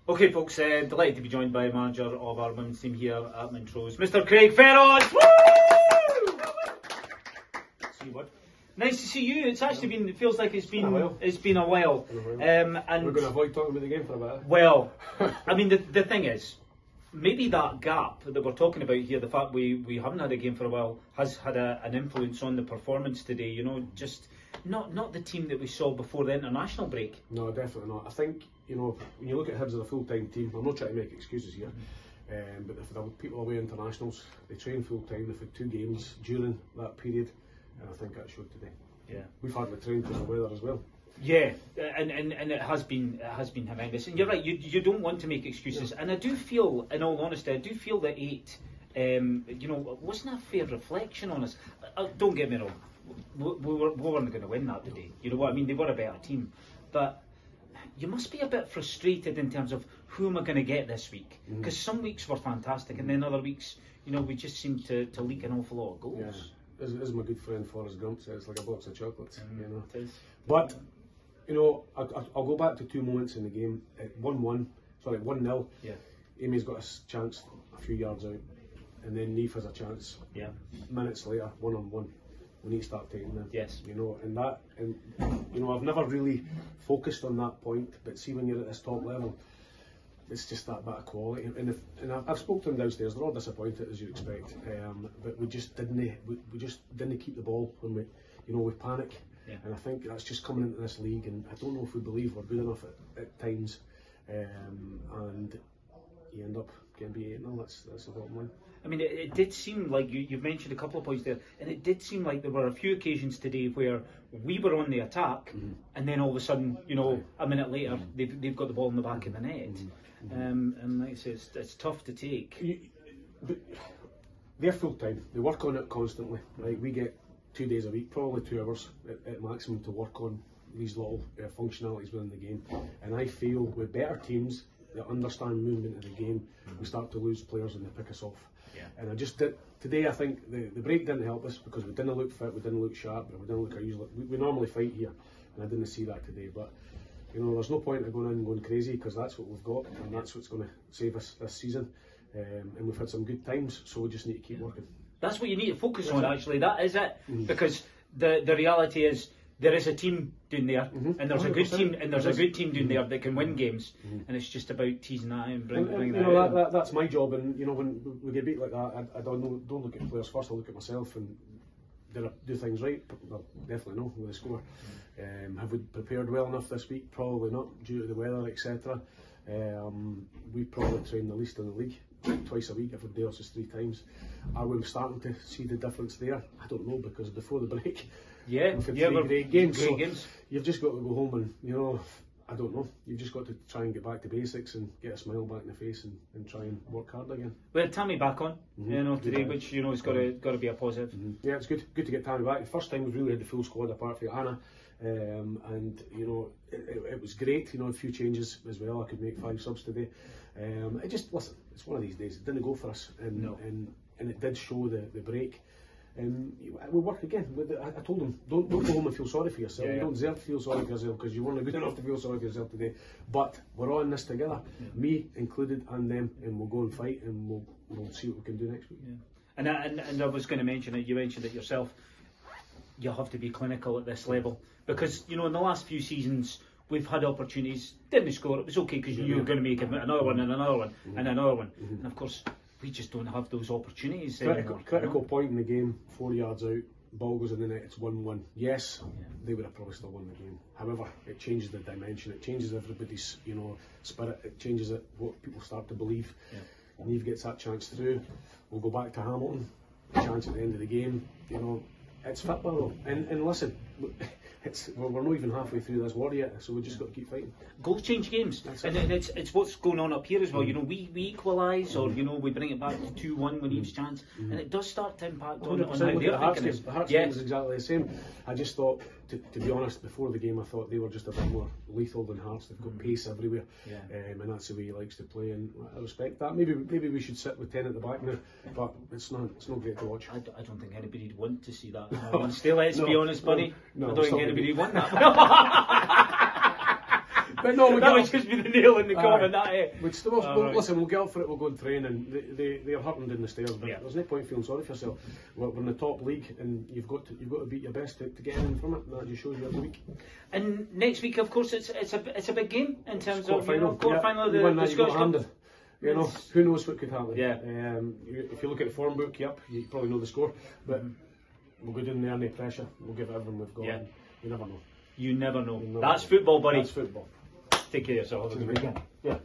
Okay, folks, delighted to be joined by manager of our women's team here at Montrose, Mr. Craig Ferros. Woo! See you, bud. Nice to see you. It's actually been. It feels like it's been a while. And we're going to avoid talking about the game for a bit. Well, I mean, the thing is, maybe that gap that we're talking about here, the fact we haven't had a game for a while, has had an influence on the performance today. You know, just not the team that we saw before the international break. No, definitely not. I think, you know, when you look at Hibs as a full-time team, I'm not trying to make excuses here, but if there were people away internationals, they train full-time, they've had 2 games during that period, and I think that showed today. Yeah, we've hardly trained because of the weather as well. Yeah, and it has been horrendous. And you're right, you don't want to make excuses. Yeah. And I do feel, in all honesty, that 8, you know, wasn't a fair reflection on us. Don't get me wrong, we weren't going to win that today. You know what I mean? They were a better team, but you must be a bit frustrated in terms of who am I going to get this week? Because some weeks were fantastic, and then other weeks, you know, we just seem to leak an awful lot of goals. Yeah. As my good friend Forrest Gump says, like a box of chocolates, you know. It is. But, you know, I'll go back to 2 moments in the game. 1-0. Yeah. Amy's got a chance a few yards out, and then Neve has a chance. Yeah. Minutes later, 1-on-1. We need to start taking them. Yes. You know, and you know, I've never really focused on that point, but see, when you're at this top level, it's just that bit of quality. And I've spoken to them downstairs. They're all disappointed, as you expect. But we just didn't keep the ball when we panic. Yeah. And I think that's just coming into this league. And I don't know if we believe we're good enough at times. And you end up getting beat 8-0. That's the bottom line. I mean, it did seem like you've mentioned a couple of points there, and it did seem like there were a few occasions today where we were on the attack, and then all of a sudden, you know, a minute later, they've got the ball in the back of the net. And like I say, it's tough to take. They're full time. They work on it constantly. Right? We get 2 days a week, probably 2 hours at maximum, to work on these little functionalities within the game. And I feel with better teams that understand movement of the game, we start to lose players and they pick us off. Yeah. And I just did today. I think the break didn't help us because we didn't look fit, we didn't look sharp, we didn't look our usual. We normally fight here, and I didn't see that today. But you know, there's no point in going in and going crazy, because that's what we've got, and that's what's going to save us this season. And we've had some good times, so we just need to keep working. That's what you need to focus on. Actually, that is it, because the reality is, there is a team down there, and there's a good team, and there's a good team down there that can win games, and it's just about teasing that out and bringing that out. That's my job, and you know, when we get beat like that, I don't look at players first. I look at myself, and did I do things right? Well, definitely no, with the score. Have we prepared well enough this week? Probably not, due to the weather, etc. We probably train the least in the league, twice a week. Every day else is 3 times. Are we starting to see the difference there? I don't know, because before the break, we've had 3 great games. So you've just got to go home and, you know, I don't know. You've just got to try and get back to basics and get a smile back in the face and try and work hard again. Well, Tammy back on, you know, today, which, you know, has got to be a positive. Yeah, it's good to get Tammy back. The first time we've really had the full squad apart from Anna, and you know, it was great. You know, a few changes as well. I could make 5 subs today. It just, listen, it's one of these days. It didn't go for us, and it did show the break. We work again. I told them, don't go home and feel sorry for yourself. You don't deserve to feel sorry for yourself, because you weren't good enough to feel sorry for yourself today. But we're all in this together, me included and them, and we'll go and fight, and we'll see what we can do next week. Yeah. And I was going to mention it. You mentioned it yourself. You have to be clinical at this level, because you know, in the last few seasons we've had opportunities, didn't score. It was okay, because you were going to make another one and another one and another one, and of course, we just don't have those opportunities anymore. Critical point in the game, 4 yards out, ball goes in the net, it's 1-1. Yes, they would have probably still won the game. However, it changes the dimension, it changes everybody's, you know, spirit, it changes what people start to believe. Neve gets that chance through, we'll go back to Hamilton, chance at the end of the game, you know, it's football. And listen, we're not even halfway through this war yet, so we just got to keep fighting. Goals change games, and it's what's going on up here as well. You know, we equalise, or you know, we bring it back to 2-1 when each chance, and it does start to impact on how they're thinking. The Hearts game was exactly the same. I just thought, to be honest, before the game, I thought they were just a bit more lethal than Hearts. They've got pace everywhere, and that's the way he likes to play, and I respect that. Maybe we should sit with 10 at the back now, but it's not great to watch. I don't think anybody'd want to see that. Still, let's be honest, buddy. No, I don't think anybody'd want that. But no, we'll that would just be the nail in the coffin. That, we'd still, listen, we'll get up for it, we'll go and train, and they are hurting down the stairs, but there's no point feeling sorry for yourself. We're in the top league, and you've got to beat your best to get anything from it, and that just shows you every week. And next week, of course, it's a big game in terms of quarter-final of the Scottish Cup. You know, who knows what could happen. Yeah. If you look at the form book, you probably know the score, but we'll go down there, no pressure, we'll give it everything we've got. Yeah. You never know. You never know. That's football, buddy. That's football. Take care of yourself. Have a good weekend. Yeah.